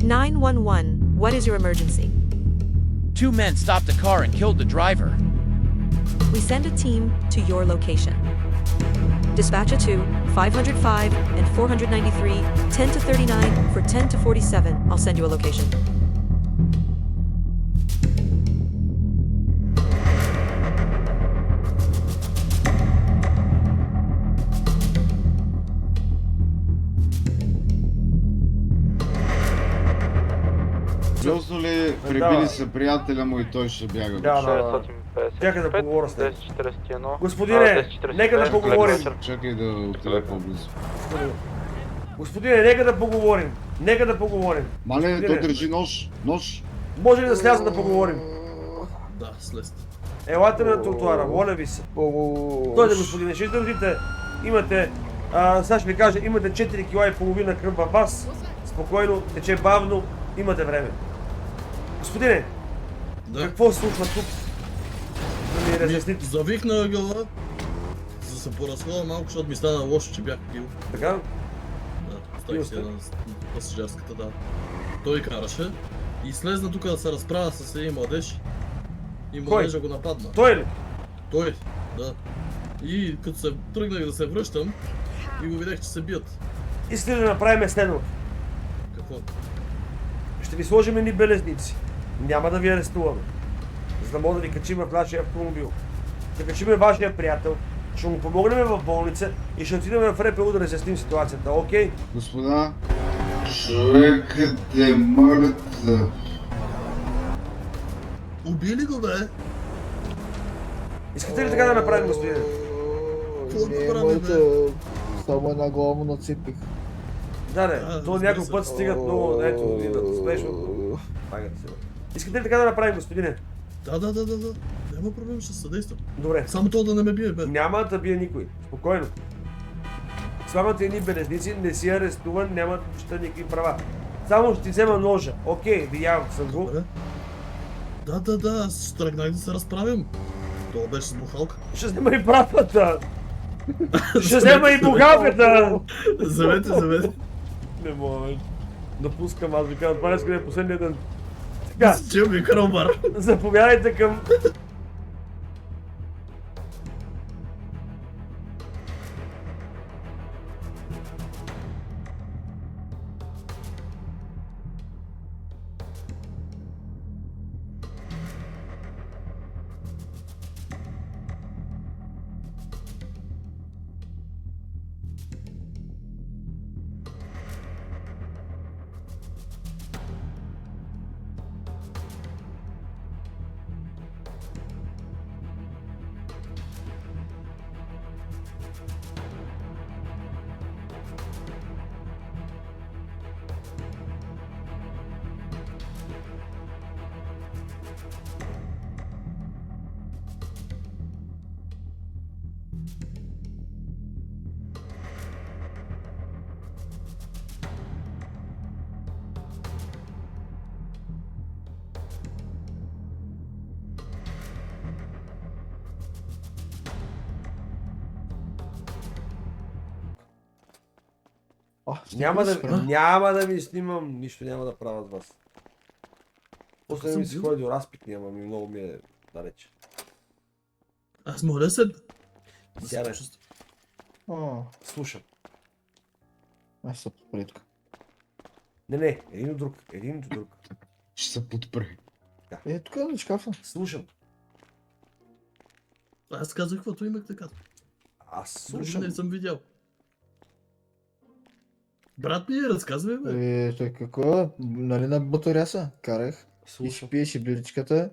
911, what is your emergency? 2 men stopped a car and killed the driver. We send a team to your location. Dispatcher 2, 505 and 493, 10 to 39 for 10 to 47. I'll send you a location. Сериозно ли прибили се приятеля му и той ще бяга? Да. 655, Чакай да поговоря с него. 1041. Господине, нека да поговорим. Чакай да отида по-близо. Господине, нека да поговорим. Нека да поговорим. Мале, той държи нож. Нож. Може ли да сляза да поговорим? Да, слезте. Елате на тротуара, моля ви се. Дойде, господине, ще издържите. Имате, сега ще ви кажа, имате 4 кила и половина кръв във вас. Спокойно, тече бавно, имате време. Господине, Да. какво се случва тук? Да ми разясните. Завих на ъгъла, за да се поразходя малко, защото ми стана лошо, че бях пил. Така? Да, оставих си на пасажирската, да. Той караше и слезна тук да се разправя с един младеж. И младежа го нападна. Той ли? Той, да. И като се тръгнах да се връщам и го видях, че се бият. Искате да направим следното. Какво? Ще ви сложим едни белезници. Няма да ви арестуваме. За да може да ви качим в нашия автомобил. Ще качим вашия приятел, ще му помогнем в болница и ще отидем в РПУ да разясним ситуацията, окей? Господа, човекът е мъртъв. Убили го, бе! Искате ли така да направим, господине? Какво Не, направи, бе? само една глава му нацепих. Да, то някой път стигат много, ето, идват спешно. Пагат се. Искате ли така да направим, господине? Да. Няма проблем, ще съдействам. Добре. Само то да не ме бие, бе. Няма да бие никой. Спокойно. Слагате едни белезници, не си арестуван, нямат въобще никакви права. Само ще ти взема ножа. Окей, видявам съм го. Добре. Да, аз тръгнах да се разправям. Това беше с бухалка. Ще взема и братата! Ще взема и бухалката! Завете. Не може. Напускам, аз ви казвам, това днес е последния ден. Така, Чел ми кромбар. заповядайте към... Няма да ви снимам, нищо няма да правя с вас. После да ми се ходи до разпит, няма ми, много ми е далеч. Аз моля се. Сядай. О, Слушам. аз се подпритка. Не, един до друг. Ще се подпре. Тук е на шкафа. Слушам. Аз казах, каквото имах така. Аз Друго слушам. не съм видял. Брат ми, разказвай, бе. Той какво? Нали на Бутуряса? Карах. И Слушам. пиеше биличката.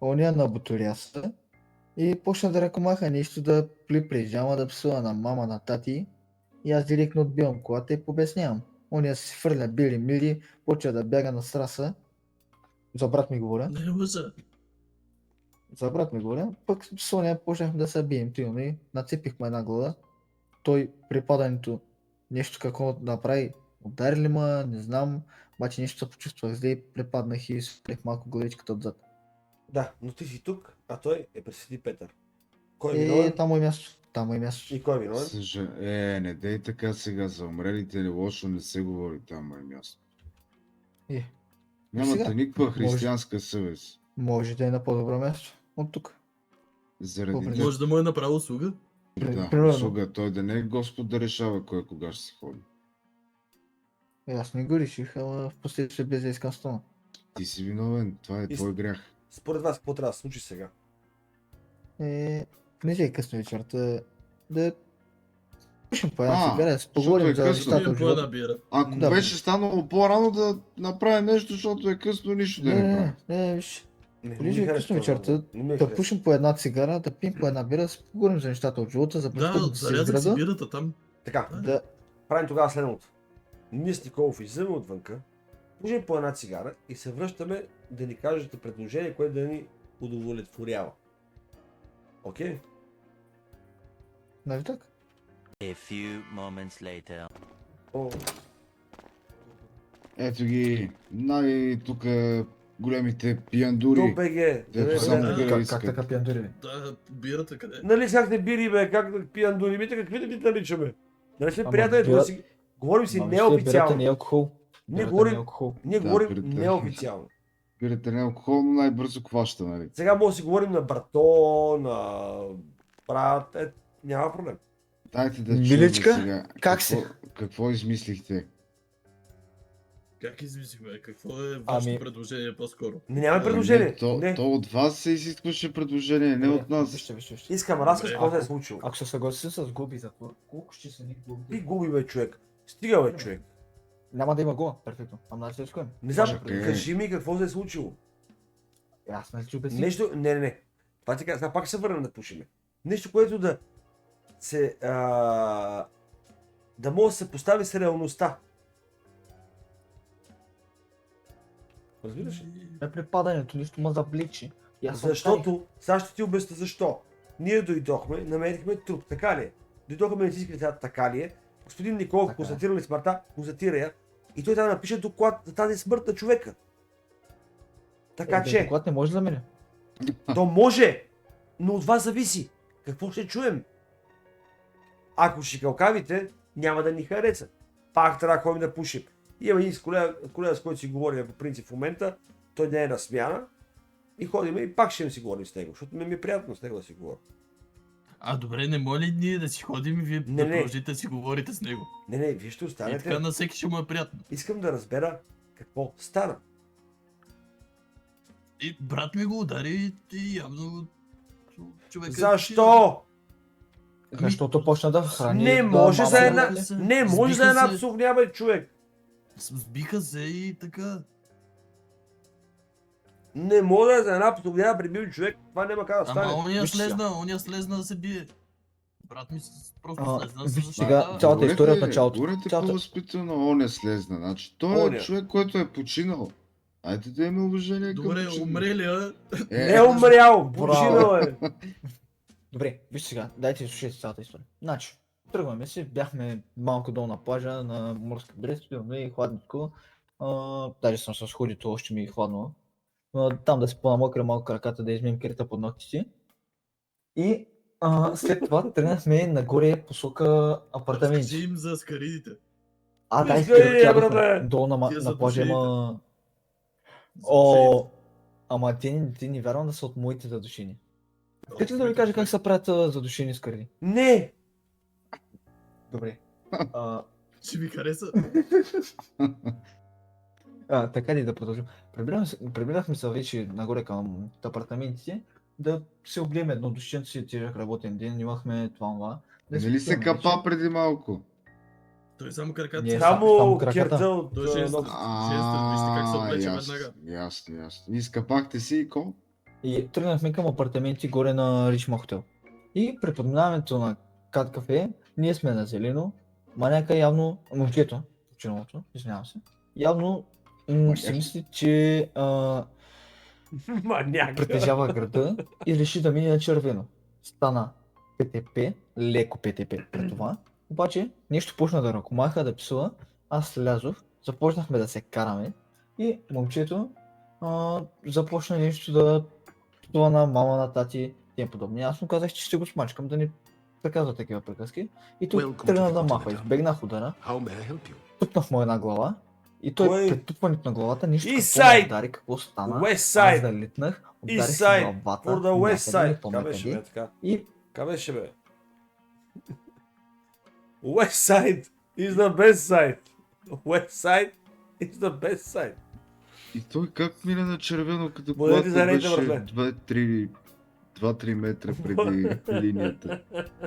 Оня на Бутуряса. И почна да ръкомаха нещо да пли прижама, да псува на мама, на тати. И аз директно отбивам колата и побеснявам. Оня си фърля били мили, почва да бяга на страса. За брат ми говоря. Не лъжа. За брат ми говоря. Пък с оня почнахме да се бием. Тилно, нацепихме една глава. Той при падането нещо какво да направи. Удари ли ма, не знам. Обаче нещо се почувствах зле и препаднах и спрех малко главичката отзад. Да, но ти си тук, а той е при Свети Петър. Кой е виновен? Там е място. Там е място. И кой е виновен? Не дей така сега, за умрелите ли лошо не се говори, там е място. И Нямате сега, никаква християнска съвест. може да е на по-добро място от тук. Заради Добре. това, Може да му е направил услуга. да, примерно. услуга, той да не е Господ да решава кой кога ще се ходи. Аз не го реших, ама в последствие без да искам стона. Ти си виновен, това е И с- твой грях. Според вас, какво трябва да се случи сега? Понеже е късно вечерта, да пушим по една А, цигара, да си защото поговорим е за късно. нещата Пием от по една живота. бира. Ако Да. беше станало по-рано да направи нещо, защото е късно, нищо да не прави. Не, виж. Не Понеже е харесва късно вечерта, много. Не ми да харесва. пушим по една цигара, да пием по една бира, да си поговорим за нещата от живота, за Да, пътуването си зарязах си изграда. бирата там. Така, Да, правим тогава следното. Ние с Николов излизаме отвънка, пушим по една цигара и се връщаме да ни кажете предложение, което да ни удовлетворява. Окей? нали така? A few moments later. О, Ето ги, тук големите пияндури. то БГ. Дето само да. бира Как искат. така пиандури? Да, бирата къде? Нали сякате бири, бе, как пиян дури, мите, какви да ги наричаме? Нали сме Ама приятели, бира- да си... Говорим си Бирата не е неофициално. алкохол. Ние Бирата говорим- не е алкохол. Ние Да, говорим бирата- неофициално. Бирата не е алкохолно, най-бързо хваща, нали? Сега може да си говорим на брато, на брат, няма проблем. Дайте да чуем Миличка, сега. как си? Какво измислихте? Как измислихме? Какво е вашето Ами- предложение по-скоро? Не нямаме предложение. Не, то, Не. то от вас се изискваше предложение, не от нас. Вижте. Искам разказ, Добре, какво се е ако- случило. Ако се съгласи с глуби за това, колко ще са ни Ти глуби? губи, бе, човек. Стига, бе, човек. Няма да има губа, перфектно. Ама да се искам. Не знам, Чакай. кажи ми какво се е случило. Аз не ти обясних. Нещо, не. Това ти казвам, пак ще се върнем да пушиме. Нещо, което да се, да може да се постави с реалността. Разбираш ли? Не при падането, нищо ма завлечи. И аз съм Защото, сега ще ти обясня защо. Ние дойдохме, намерихме труп, така ли е? Дойдоха медицински лица, така ли е? Господин Николов Така е. констатира ли смъртта? Констатира я. И той трябва да напише доклад за тази смърт на човека. Така че, Доклад не може да мине. то може, но от вас зависи. Какво ще чуем? Ако ще кълкавите, няма да ни хареса. Пак трябва да ходим да пушим. Има един колега, с който си говорим по принцип в момента, той не е на смяна и ходим и пак ще си говорим с него, защото ми е приятно с него да си говоря. А добре, не моля ли ние да си ходим и вие Не. да продължите да си говорите с него? Не, вие ще И така останете. на всеки ще му е приятно. Искам да разбера какво стана. И брат ми го удари и явно човек. Защо? Защото почна да храни. Не да може мама за да една... храни. Не може за Сбиха една се. псовня, бе, човек. Сбиха се и така. Не може за една псовня да прибил човек. Това няма как да стане. Ама Виж сега. оня слезна да се бие. Брат ми просто А, слезна да се виж защитава. сега, цялата история от началото. Говорете Цялата- по-възпитано, он е слезна. Значи, той е Оня. човек, който е починал. Айде да има уважение към Добре, починал. умрелия. Не е умрял, Браво. починал е. Добре, виж сега, дайте да слушайте цялата история. Значи, тръгваме си, бяхме малко долу на плажа на морска брест, имаме и хладничко. Даже съм с худито, още ми е хладно. Там да се понамокря малко краката, да измием кирата под ногти си. И след това тръгнахме нагоре посока апартаменти. Разкажи им за скаридите. Да, Изгледай, изгледахме. брате! Долу на Тия на плажа задушените. има... За О, ама ти не вярвам да са от моите задушени. Искате ли да ви кажа как се правят задушени скари? Не! Добре. Ще ми хареса. Така ли да продължим? Прибирахме се вече нагоре към апартаментите, да се облием едно душенце си, тежък работен ден, имахме това. Да Нали се спим вече. капа преди малко? Той само краката. Ние Само само краката. керта от Той ще е ногти. вижте как се облече ясно, веднага. ясно. Изкапахте си и ко? И тръгнахме към апартаменти горе на Ричма хотел. И при подминаването на Кат кафе, ние сме на зелено, маняка явно, момчето, починалото, извинявам се, явно си мисли, че Маняк. притежава града и реши да мине на червено. Стана ПТП, леко ПТП при това. Обаче нещо почна да ръкомаха, да псува. Аз слязох, започнахме да се караме и момчето започна нещо да псува на мама, на тати и тем подобни. Аз му казах, че ще го смачкам да ни приказва такива приказки. И той Welcome тръгна to the да маха, continent. избегнах удара, How may I help you? тупнах му една глава И той Кой? претупването на главата, нищо East какво ме Side! удари, какво стана. West Аз Side! да литнах, ударих East се Side! главата, For the West някъде, не Side! помня Ка беше, бе, къде. така? И Ка беше, бе? West Side is the best side. West Side is the best side. И той как мина на червено, като Благодаря ти колата за рейда, беше братле. 2-3 метра преди линията.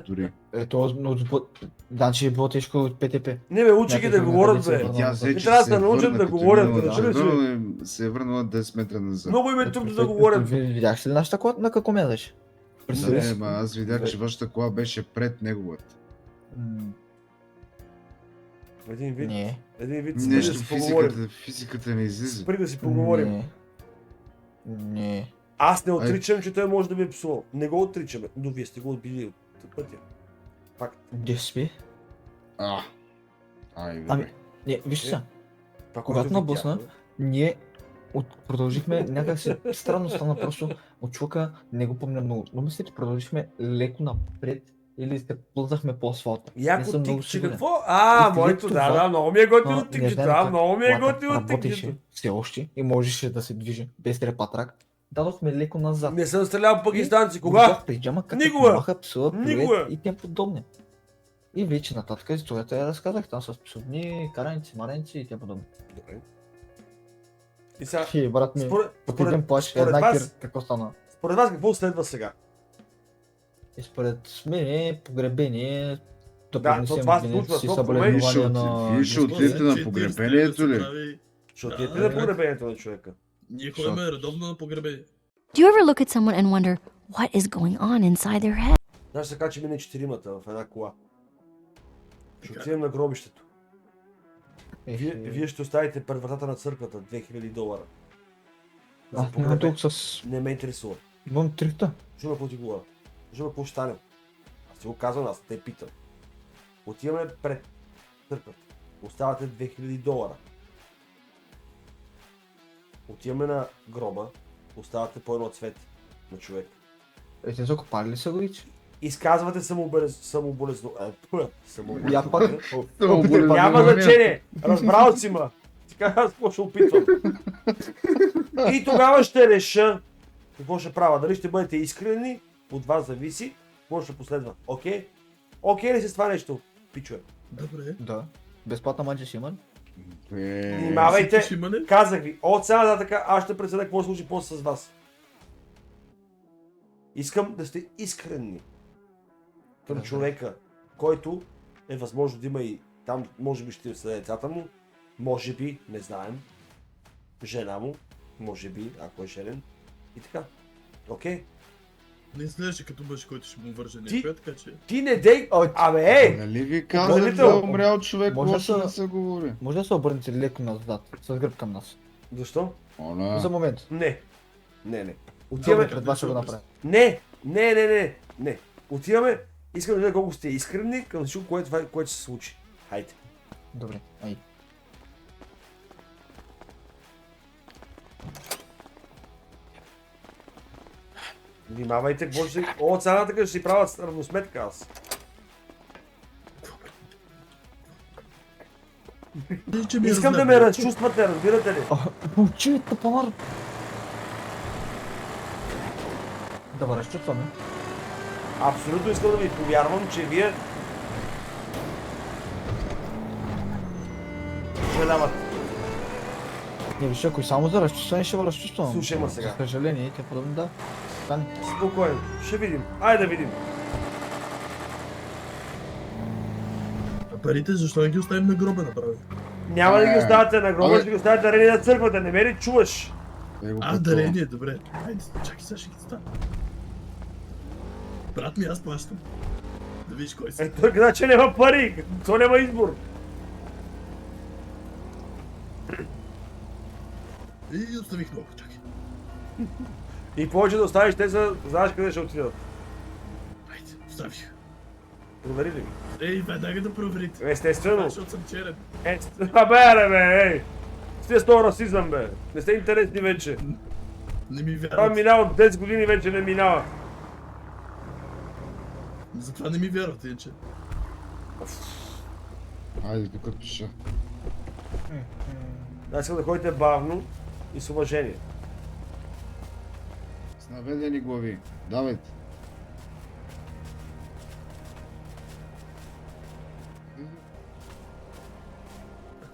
Дори. ето, значи е било тежко от ПТП. Не бе, учи ги да Някъде говорят, се бе. върна. Тя Те взе, че трябва да се се научат върна, да като говорят, минала на разбираш ли? червено, се е върнала 10 метра назад. Много им е трудно да говорят. Видяхте ли нашата кола на какво мязаше? Не, ма аз видях, че вашата кола беше пред неговата. Един вид, Не. един вид, спри да Нещо си поговорим. физиката не излиза. Спри да си поговорим. Не. Не. Аз не отричам, че той може да ми е псувал. Не го отричаме, но вие сте го отбили от пътя. Факт. Где спи? Ай, Ами, добре. не, вижте сега. Това, Когато което набусна, видях, ние продължихме някакси странно стана просто от шока, не го помня много. Но мисля, че продължихме леко напред или се плъзнахме по асфалта. Не Яко съм много тикче, сигурен. какво? И Моето, след това- да, много ми е готино Не тикчето. знам как Много ми е колата готино работеше тикчето. все още и можеше да се движи без репатрак. Дадохме леко назад. Не съм стрелял пакистанци. И Кога? бях прижама, като Никога! маха псува, Никога! привет и тем подобни. И вече нататък историята я разказах там с псовни, караници, мареници и тем подобни. Добре. И сега, И брат ми, според, от един плаш, според една вас- кир, какво стана? според вас какво следва сега? И според мен погребение, да Да, принесем това се винец случва, и то съболезнования промениш на... Вие ще отидете на погребението ли? Ще Да, отидете да, на погребението на човека. Ние ходим редовно на погребение. Do you ever look at someone and wonder what is going on inside their head? Знаеш така, че мине четиримата в една кола. Ще Така. отидем на гробището. Ех, Вие ще оставите пред вратата на църквата $2000. За Аз нямам погребение. толкова с... Не ме интересува. Имам трихта. Чуме какво ти говоря. Чуме какво ще стане. Аз ти го казвам, аз те питам. Отиваме пред църквата. Оставате $2000. Отиваме на гроба. Оставате по едно цвете на човек. Те закопали ли са го ичи? Изказвате самоболезно. Я пак... Няма значение. Разбрал си ма. Така аз какво ще опитвам. И тогава ще реша какво ще правя. Дали ще бъдете искрени, от вас зависи, какво ще последва. Окей? Окей ли се с това нещо? Пичуе. Добре. Да. Безплатна манча ще има ли? Внимавайте, Ще има ли? казах ви, от сега нататък аз ще преценя какво се случи после с вас. Искам да сте искрени към Да. човека, който е възможно да има и там, може би ще са децата му, може би, не знаем, жена му, може би, ако е женен и така. Окей? Не изглеждаше като мъж, който ще му върже Ти- някой, така че... Ти не дей, Ой, абе ей! Нали ви казах Говорител. да умрял човек, Може да лошо са- да се говори. може да се обърнете леко назад, с гръб към нас. Защо? За момент. Не. Не. Добре, Отиваме. пред вас ще го направя. Не. Отиваме. Искам да видя колко сте искрени към всичко, което се случи. Хайде. Добре, ай. Внимавайте, какво ще... О, цената ще си правят равносметка аз. Че ми Искам да ме разчувствате, разбирате ли? Мълчи, тъпанар! Да ме разчувстваме. Абсолютно искам да ви повярвам, че вие... Съжалявате. Не, виж, ако и само за разчувстване ще го разчувствам. Слушай ма сега. За съжаление, и те подобни, да. Стане. Спокойно. Ще видим. Айде да видим. Парите, защо не ги оставим на гроба направи? Няма да ги оставяте на гроба, Абе. ще ги оставяте дарени на църквата. Не ме ли чуваш? Дарение, добре. Хайде, чакай, сега ще ги стане. Брат ми, аз плащам. Да видиш кой си. Той каза, че няма пари. То няма избор. И оставих много, чакай. И повече да оставиш, те са, знаеш къде ще отидат. Хайде, оставих. Провери ли ги? Ей, веднага да проверите. Естествено. Защото съм черен. Бе. Ей. Сте с този расизъм, бе. Не сте интересни вече. Не ми Това вярват. минава от 10 години, вече не минава. Затова не ми вярват, иначе. Айде, тук пиша. Аз искам да ходите бавно и с уважение. С наведени глави. Давайте.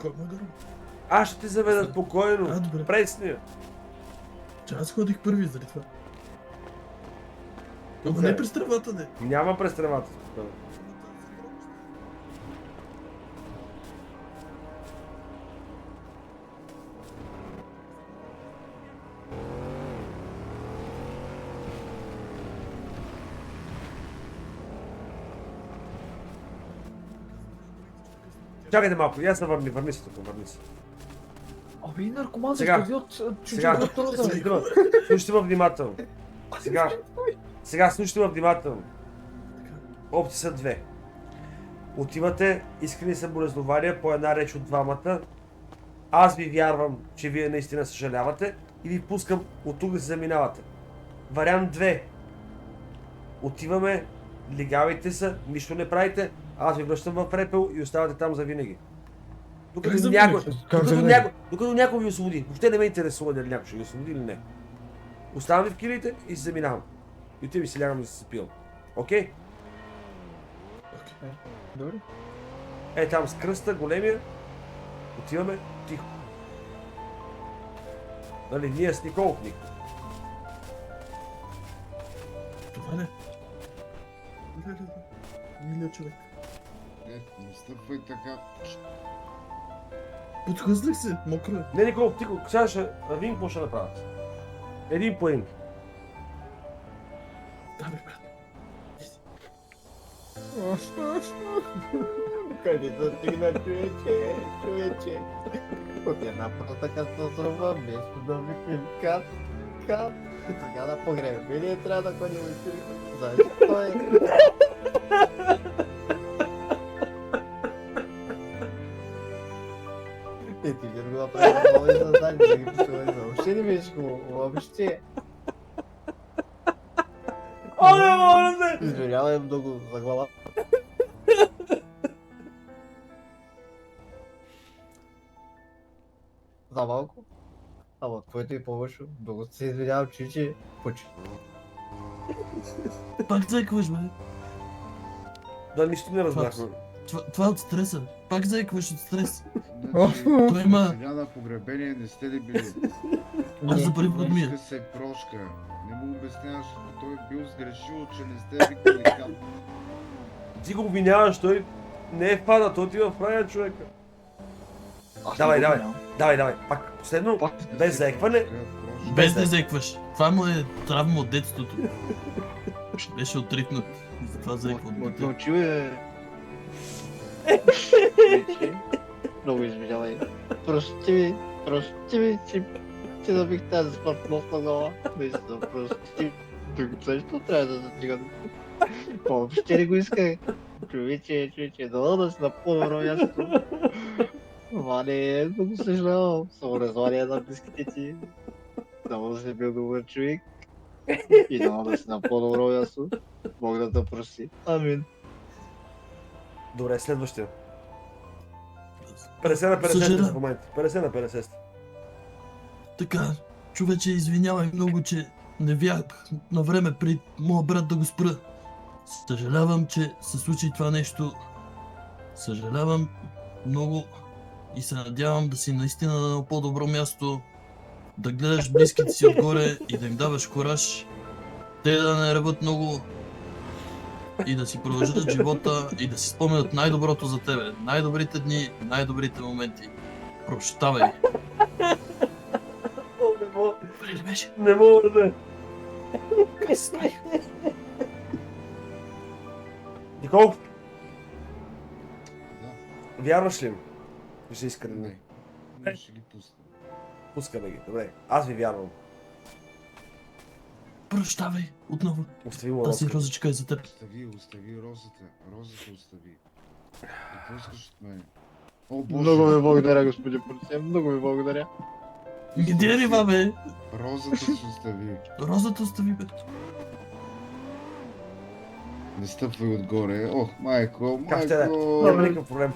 Кой ме гърм? Аз ще те заведа спокойно. А, добре. Пресни. Че аз ходих първи заради това. Тук Ама е. не през тръвата, не. Няма през тревата. Чакайте малко, я се върни се тук, върни се. Абе и наркоман, Сега. защо ви от Сега, слушайте ме внимателно. Сега слушайте ме внимателно. Опции са две. Отивате, искрени съболезнования по една реч от двамата. Аз ви вярвам, че вие наистина съжалявате и ви пускам от тук да се заминавате. Вариант 2. Отиваме, лигавайте се, нищо не правите, аз ви връщам в Репел и оставате там за винаги. Как за винаги? Докато някой ви освободи. Въобще не ме интересува дали някой ще ви освободи или не. Оставам ви в килите и се заминавам. И отивам и се лягам да се спивам. Окей? Добре. Е там с кръста, големия. Отиваме тихо. Нали, ние с Николов Ник. Това не. Милия човек. Не стъпвай така. Подхлъзнах се, мокро е. Не, Николов, тихо, сега ще видим какво ще направят. Един по един. Да, бе, брат. Къде да стигна, човече? От една проста катастрофа, вместо да викнем кат. Сега да погребем. Или трябва да ходим и защо е? Ти не го направи да мога да знае, да ги пишували. Въобще не беше хубаво, въобще. Извинявай много за глава. За малко? Ама твоето и по-лошо. Много се извинявам, че почи. Пак заекваш, бе. Да, нищо не разбрахме. Това е от стреса. Пак заекваш от стрес. Значи, Той има- сега на погребение не сте ли били? Аз за първи път ми е. Прошка се прошка. Не му обясняваш, че той е бил сгрешил, че не сте викали кап. Ти го обвиняваш, той не е впада, той отива в правия човека. Давай, пак последно, без заекване. Без да заекваш. Това му е травма от детството. Беше отритнат. И затова заеква от дете. Мълчи, бе. Много извинявай. Прости ми, че забих тази смъртностна глава. Наистина, прости. Другото също трябва да задига. Въобще не го исках. Човече, дала да си на по-добро място. Това не е, много съжалявам. Съболезнования на близките ти. Дано да си бил добър човек. И дано да си на по-добро място. Бог да те прости. Амин. Добре, следващия. 50 на 50 Съжалявам. в момента. 50 на 50 сте. Така, човече, извинявай много, че не вях на време при моя брат да го спра. Съжалявам, че се случи това нещо. Съжалявам много и се надявам да си наистина на едно по-добро място, да гледаш близките си отгоре и да им даваш кораж, те да не реват много и да си продължат живота и да си спомнят най-доброто за тебе, най-добрите дни, най-добрите моменти. Прощавай. Добре ли беше? Не мога да. Николов, Да. вярваш ли ми? Ще искрено. Не. Ще ги пусна. Пускаме ги, добре. Аз ви вярвам. Прощавай отново. Остави му Тази розата. розичка е за теб. Остави розата. Розата остави. Какво искаш от мен? О, Боже. Много ви благодаря, господин полицай. Много ви благодаря. Где е рива, бе? Розата си остави. Розата остави, бе. Не стъпвай отгоре. Ох, майко, Как ще да е? майко. Няма никакъв проблем.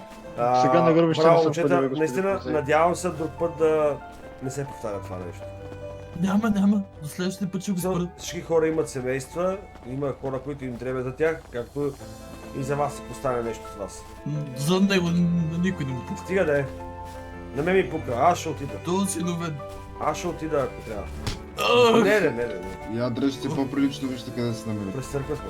Сега на гърбището браво, не съм момчета, ходил, господин наистина, Козей. надявам се друг път да не се повтаря това нещо. Няма. До следващия път ще го спра. Всички хора имат семейства, има хора, които им трябва за тях, както и за вас се постане нещо с вас. За него на никой не му пука. Стига да е. На мен ми пука, аз ще отида. То синове. Аз ще отида, ако трябва. Ах! Не. Я дръжте по-прилично, вижте къде се намира. През църква сме.